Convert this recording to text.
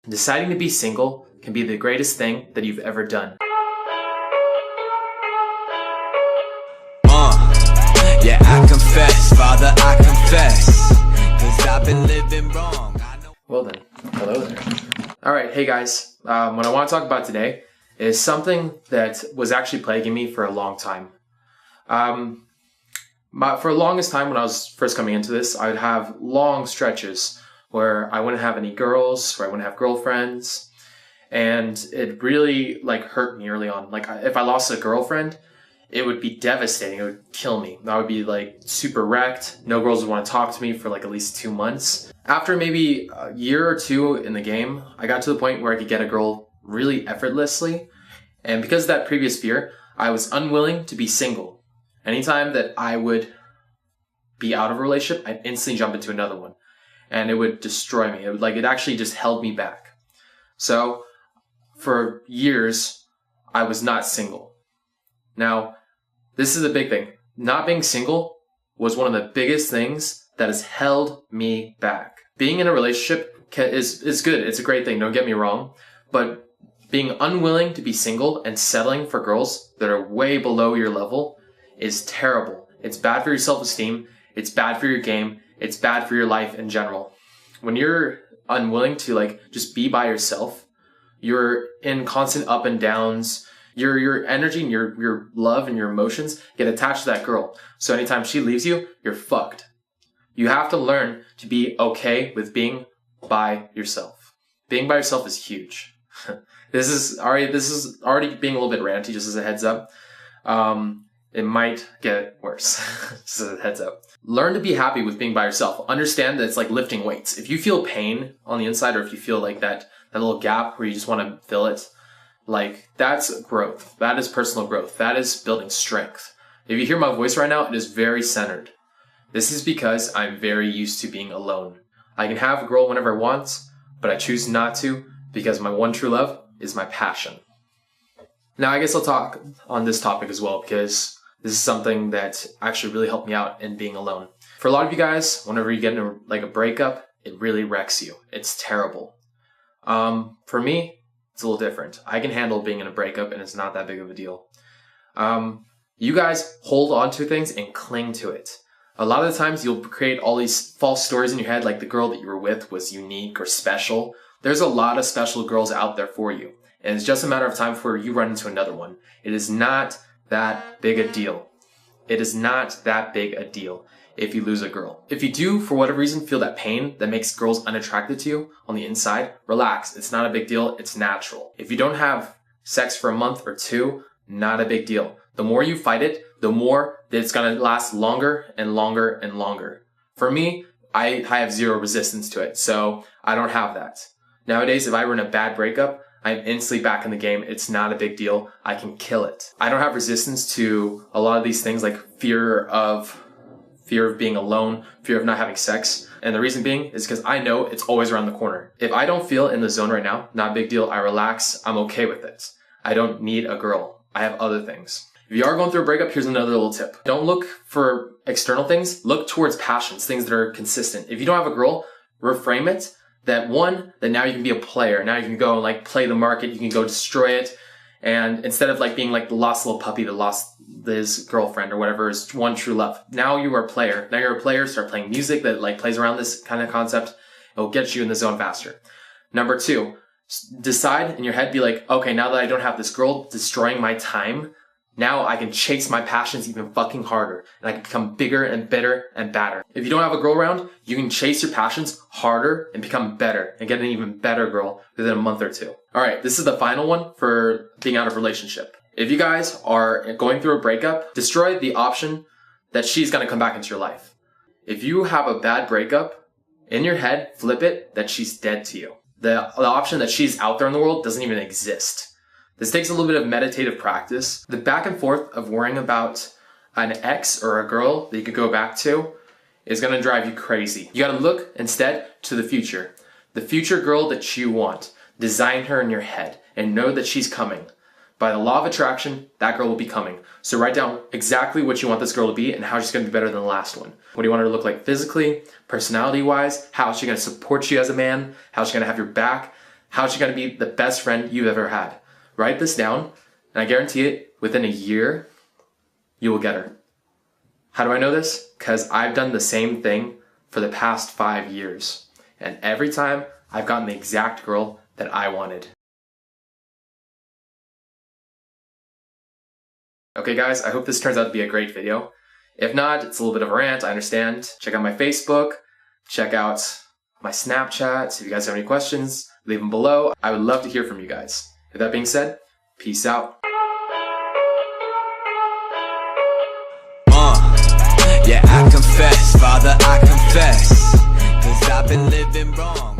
Deciding to be single can be the greatest thing that you've ever done. Yeah, I confess, Father, I confess, 'cause I've been living wrong. Well then, hello there. Alright, hey guys. What I want to talk about today is something that was actually plaguing me for a long time. For the longest time when I was first coming into this, I would have long stretches where I wouldn't have any girls, where I wouldn't have girlfriends, and it really hurt me early on. If I lost a girlfriend, it would be devastating. It would kill me. I would be super wrecked. No girls would want to talk to me for at least 2 months. After maybe a year or two in the game, I got to the point where I could get a girl really effortlessly. And because of that previous fear, I was unwilling to be single. Anytime that I would be out of a relationship, I'd instantly jump into another one. And it would destroy me. It actually just held me back. So for years, I was not single. Now, this is a big thing. Not being single was one of the biggest things that has held me back. Being in a relationship is good. It's a great thing. Don't get me wrong. But being unwilling to be single and settling for girls that are way below your level is terrible. It's bad for your self-esteem. It's bad for your game. It's bad for your life in general. When you're unwilling to just be by yourself, you're in constant up and downs. Your energy and your love and your emotions get attached to that girl. So anytime she leaves you, you're fucked. You have to learn to be okay with being by yourself. Being by yourself is huge. This is already being a little bit ranty, just as a heads up. It might get worse, just as a heads up. Learn to be happy with being by yourself. Understand that it's like lifting weights. If you feel pain on the inside, or if you feel that little gap where you just want to fill it, that's growth. That is personal growth. That is building strength. If you hear my voice right now, it is very centered. This is because I'm very used to being alone. I can have a girl whenever I want, but I choose not to because my one true love is my passion. Now, I guess I'll talk on this topic as well because this is something that actually really helped me out in being alone. For a lot of you guys, whenever you get in a breakup, it really wrecks you. It's terrible. For me, it's a little different. I can handle being in a breakup and it's not that big of a deal. You guys hold on to things and cling to it. A lot of the times you'll create all these false stories in your head, like the girl that you were with was unique or special. There's a lot of special girls out there for you. And it's just a matter of time before you run into another one. It is not that big a deal. It is not that big a deal if you lose a girl. If you do, for whatever reason, feel that pain that makes girls unattracted to you on the inside, relax. It's not a big deal. It's natural. If you don't have sex for a month or two, not a big deal. The more you fight it, the more that it's going to last longer and longer and longer. For me, I have zero resistance to it, so I don't have that. Nowadays, if I were in a bad breakup, I'm instantly back in the game. It's not a big deal. I can kill it. I don't have resistance to a lot of these things like fear of being alone, fear of not having sex. And the reason being is because I know it's always around the corner. If I don't feel in the zone right now, not a big deal. I relax. I'm okay with it. I don't need a girl. I have other things. If you are going through a breakup, here's another little tip. Don't look for external things. Look towards passions, things that are consistent. If you don't have a girl, reframe it. That now you can be a player. Now you can go play the market. You can go destroy it. And instead of being the lost little puppy that lost his girlfriend or whatever, his one true love. Now you are a player. Now you're a player. Start playing music that plays around this kind of concept. It will get you in the zone faster. Number 2, decide in your head, be okay, now that I don't have this girl destroying my time, now I can chase my passions even fucking harder. And I can become bigger and better and badder. If you don't have a girl around, you can chase your passions harder and become better and get an even better girl within a month or 2. Alright, this is the final one for being out of a relationship. If you guys are going through a breakup, destroy the option that she's going to come back into your life. If you have a bad breakup, in your head, flip it that she's dead to you. The option that she's out there in the world doesn't even exist. This takes a little bit of meditative practice. The back and forth of worrying about an ex or a girl that you could go back to is going to drive you crazy. You got to look instead to the future. The future girl that you want. Design her in your head and know that she's coming. By the law of attraction, that girl will be coming. So write down exactly what you want this girl to be and how she's going to be better than the last one. What do you want her to look like physically, personality-wise? How is she going to support you as a man? How is she going to have your back? How's she going to be the best friend you've ever had? Write this down, and I guarantee it, within a year, you will get her. How do I know this? Because I've done the same thing for the past 5 years. And every time, I've gotten the exact girl that I wanted. Okay guys, I hope this turns out to be a great video. If not, it's a little bit of a rant, I understand. Check out my Facebook, check out my Snapchat. If you guys have any questions, leave them below. I would love to hear from you guys. With that being said, peace out. Yeah, I confess, Father, I confess, 'cause I've been living wrong.